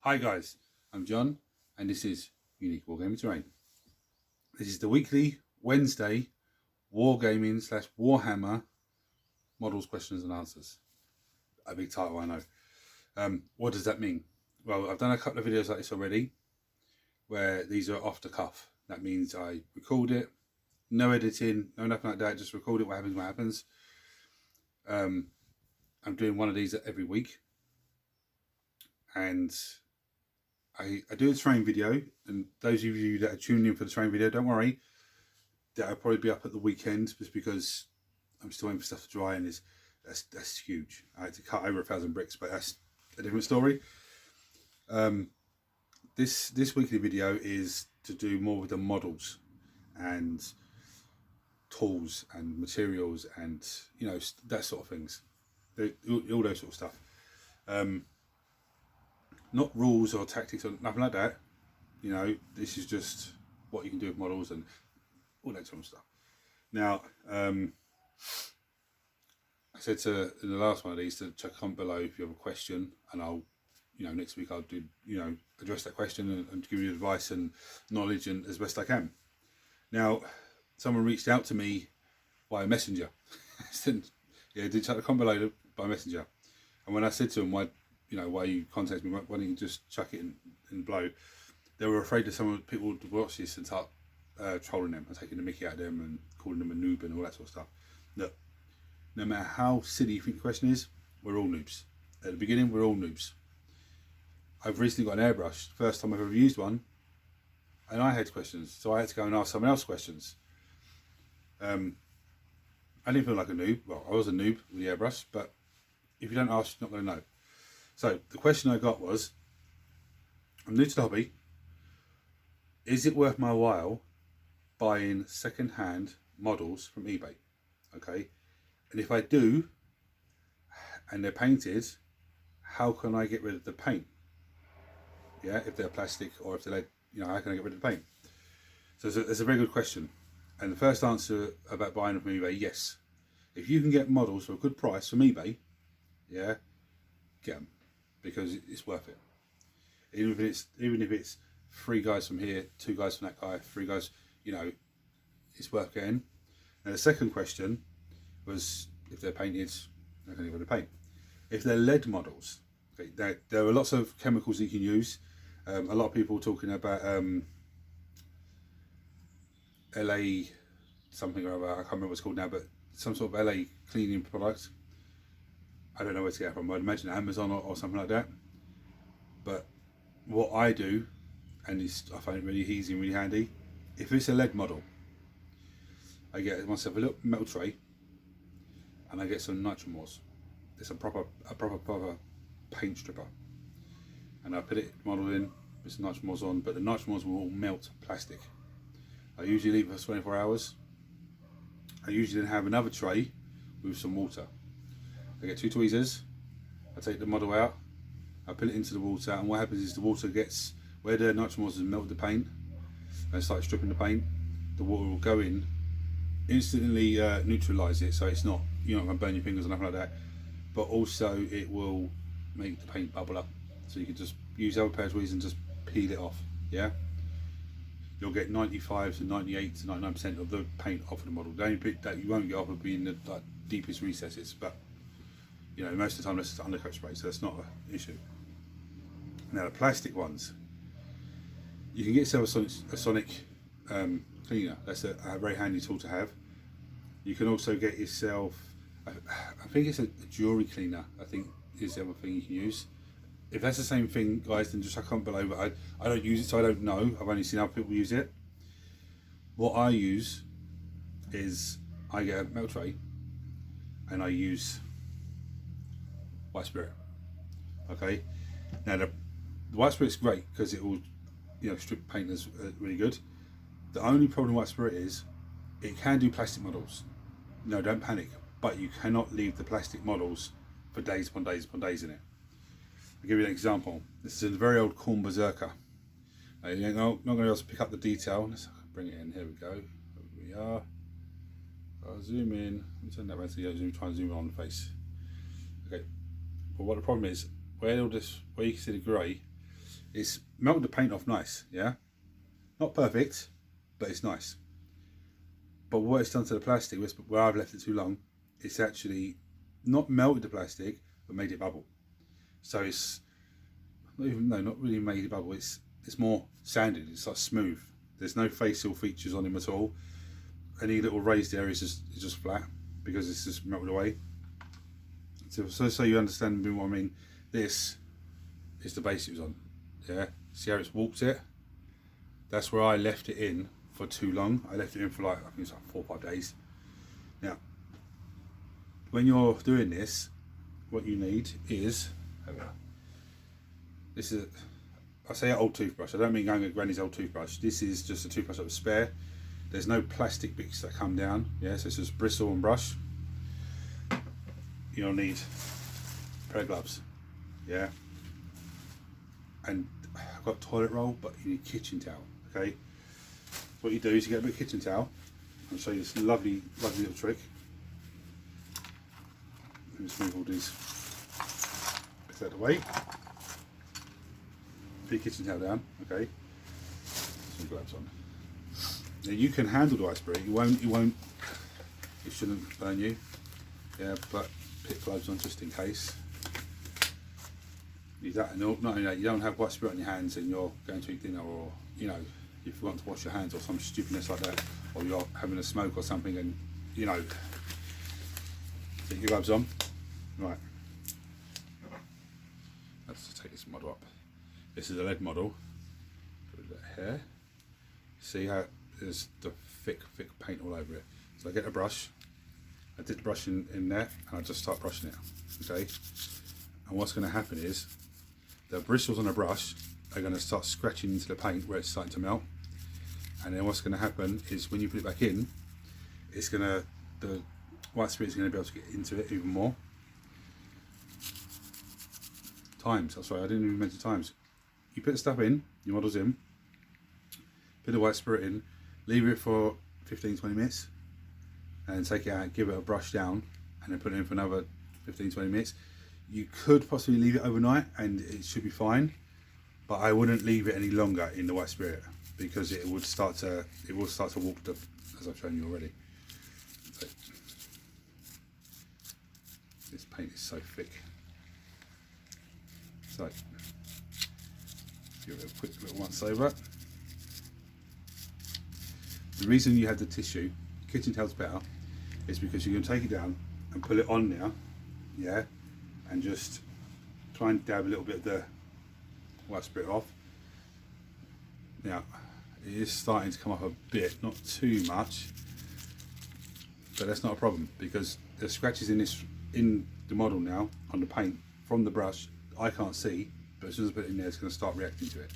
Hi guys, I'm John and this is Unique Wargaming Terrain. This is the weekly Wednesday Wargaming / Warhammer models, questions and answers. A big title, I know. What does that mean? Well, I've done a couple of videos like this already where these are off the cuff. That means I record it, no editing, no nothing like that, just record it, what happens. I'm doing one of these every week, and I do a terrain video, and those of you that are tuning in for the terrain video, don't worry, that'll probably be up at the weekend, just because I'm still waiting for stuff to dry, and that's huge. I had to cut over 1,000 bricks, but that's a different story. This weekly video is to do more with the models and tools and materials and that sort of things, all those sort of stuff. Not rules or tactics or nothing like that. This is just what you can do with models and all that sort of stuff. Now, I said in the last one of these to check comment below if you have a question, and I'll, next week I'll do, address that question and give you advice and knowledge and as best I can. Now, someone reached out to me by messenger. Did check the comment below by messenger, and when I said to him, why you contact me, why don't you just chuck it in blow, they were afraid that some of the people would watch this and start trolling them and taking the mickey out of them and calling them a noob and all that sort of stuff. Look, no matter how silly you think the question is, we're all noobs. At the beginning, we're all noobs. I've recently got an airbrush, first time I've ever used one, and I had questions, so I had to go and ask someone else questions. I didn't feel like a noob. Well, I was a noob with the airbrush, but if you don't ask, you're not going to know. So the question I got was, I'm new to the hobby. Is it worth my while buying second-hand models from eBay? Okay, and if I do, and they're painted, how can I get rid of the paint? Yeah, if they're plastic or if they're lead, how can I get rid of the paint? So it's a very good question. And the first answer about buying them from eBay, yes. If you can get models for a good price from eBay, yeah, get them, because it's worth it. Even if it's 3 guys from here, 2 guys from that guy, 3 guys, it's worth getting. Now the second question was, if they're painted, how can I get rid of the paint? If they're lead models, okay, there are lots of chemicals that you can use. A lot of people talking about LA something or other, I can't remember what it's called now, but some sort of LA cleaning product. I don't know where to get it from. I'd imagine Amazon or something like that. But what I do, and I find it really easy and really handy, if it's a lead model, I get myself a little metal tray, and I get some nitromors. It's a proper paint stripper, and I put it model in with some nitromors on, but the nitromors will all melt plastic. I usually leave it for 24 hours. I usually then have another tray with some water. I get 2 tweezers, I take the model out, I put it into the water, and what happens is the water gets, where the nitromors has melted the paint and start stripping the paint, the water will go in, instantly neutralise it, so it's not, you're not going to burn your fingers or nothing like that, but also it will make the paint bubble up, so you can just use other pair of tweezers and just peel it off. Yeah, you'll get 95 to 98 to 99% of the paint off of the model. The only bit that you won't get off will be in the deepest recesses, but most of the time that's just undercoat spray, so that's not an issue. Now the plastic ones, you can get yourself a sonic cleaner. That's a very handy tool to have. You can also get yourself, I think it's a jewelry cleaner, I think is the other thing you can use. If that's the same thing, guys, then just comment below, but I don't use it, so I don't know. I've only seen other people use it. What I use is, I get a metal tray and I use white spirit. Okay, now the white spirit's great because it will strip paint is really good. The only problem with white spirit is it can do plastic models. No, don't panic, but you cannot leave the plastic models for days upon days upon days in it. I'll give you an example. This is a very old Corn Berserker. You're not going to be able to pick up the detail. Let's bring it in. Here we go. Here we are. I'll zoom in. Let me turn that around so you try and zoom in on the face. Okay. But what the problem is, where you can see the grey, It's melted the paint off nice, yeah? Not perfect, but it's nice. But what it's done to the plastic, where I've left it too long, it's actually not melted the plastic, but made it bubble. So it's not really made it bubble. It's more sanded. It's like smooth. There's no facial features on him at all. Any little raised areas is just flat because it's just melted away. So you understand what I mean. This is the base it was on. Yeah. See how it's warped it? That's where I left it in for too long. I left it in for like, I think it's like 4 or 5 days. Now, when you're doing this, what you need is, this is, I say an old toothbrush. I don't mean going with Granny's old toothbrush. This is just a toothbrush that was spare. There's no plastic bits that come down. Yeah, so it's just bristle and brush. You'll need a pair of gloves. Yeah. And I've got toilet roll, but you need kitchen towel. Okay. What you do is you get a bit of kitchen towel. I'll show you this lovely little trick. Let me just move all these bits out of the way. Put your kitchen towel down. Okay. Some gloves on. Now you can handle the white spirit. It shouldn't burn you. Yeah, but put gloves on just in case. Not only that, you don't have white spirit on your hands and you're going to eat dinner, or you know, if you want to wash your hands or some stupidness like that, or you're having a smoke or something, and you know, get your gloves on. Right. Let's just take this model up. This is a lead model. Put that here. See how there's the thick paint all over it. So I get a brush. I dip the brush in there, and I just start brushing it. Okay. And what's going to happen is the bristles on the brush are going to start scratching into the paint where it's starting to melt. And then what's going to happen is when you put it back in, the white spirit is going to be able to get into it even more. Times. I'm sorry, I didn't even mention times. You put the stuff in, your models in, put the white spirit in, leave it for 15-20 minutes, and take it out, give it a brush down, and then put it in for another 15-20 minutes. You could possibly leave it overnight and it should be fine, but I wouldn't leave it any longer in the white spirit because it will start to warp, as I've shown you already. So, this paint is so thick. So give it a quick little once over. The reason you had the tissue, kitchen towel's better, is because you're going to take it down and pull it on now, yeah, and just try and dab a little bit of the white spirit off. Now it is starting to come up a bit, not too much, but that's not a problem because the scratches in the model now on the paint from the brush I can't see, but as soon as I put it in there, it's going to start reacting to it.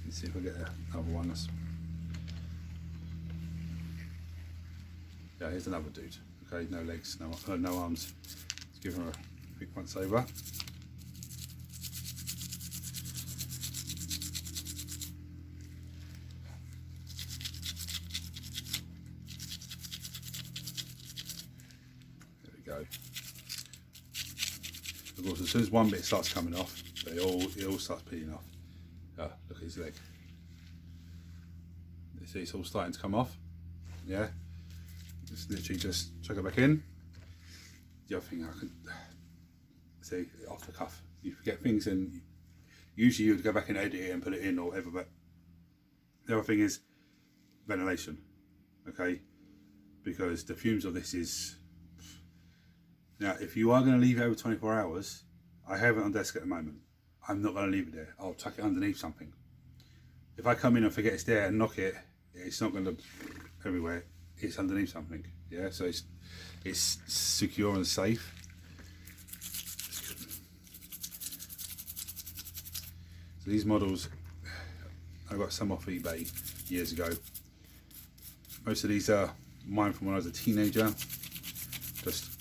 Let's see if I get another one. Yeah, here's another dude. Okay, no legs, no arms. Let's give him a quick once over. There we go. Of course, as soon as one bit starts coming off, it all starts peeling off. Oh, look at his leg. You see, it's all starting to come off. Yeah. Just literally just chuck it back in. The other thing I could see off the cuff, you forget things, and usually you would go back and edit it and put it in or whatever. But the other thing is ventilation. Okay, because the fumes of this is. Now, if you are going to leave it over 24 hours, I have it on desk at the moment. I'm not going to leave it there. I'll tuck it underneath something. If I come in and forget it's there and knock it, it's not going to everywhere. It's underneath something. Yeah, so it's secure and safe. So these models, I got some off eBay years ago. Most of these are mine from when I was a teenager. Just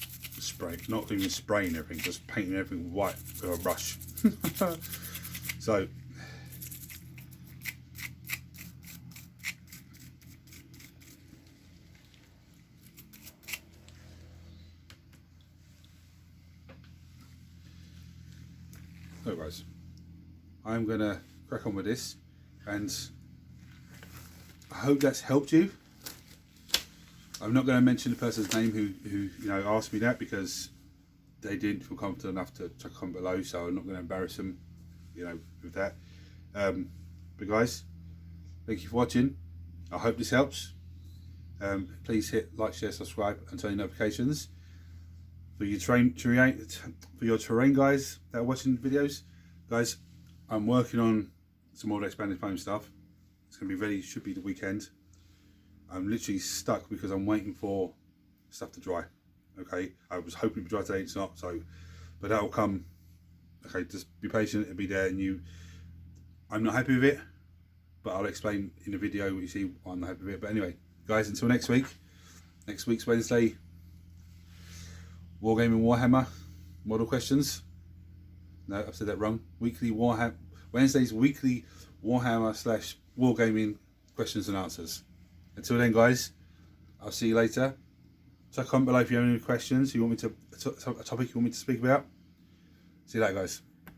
spray, not even spraying everything, just painting everything white with a brush. So there it goes. I'm going to crack on with this, and I hope that's helped you. I'm not going to mention the person's name who you know asked me that, because they didn't feel confident enough to comment below, so I'm not going to embarrass them, you know, with that. But guys, thank you for watching. I hope this helps. Please hit like, share, subscribe, and turn notifications. For your terrain guys that are watching videos, guys, I'm working on some more expanded foam stuff. It's going to be ready, should be the weekend. I'm literally stuck because I'm waiting for stuff to dry. Okay, I was hoping to dry today, it's not, so, but that will come. Okay, just be patient, it'll be there, and I'm not happy with it, but I'll explain in the video what you see why I'm not happy with it. But anyway, guys, until next week's Wednesday, Wargaming Warhammer model questions. No, I've said that wrong. Wednesday's weekly Warhammer / Wargaming questions and answers. Until then, guys, I'll see you later. So comment below if you have any questions, you want me to, a topic you want me to speak about. See you later, guys.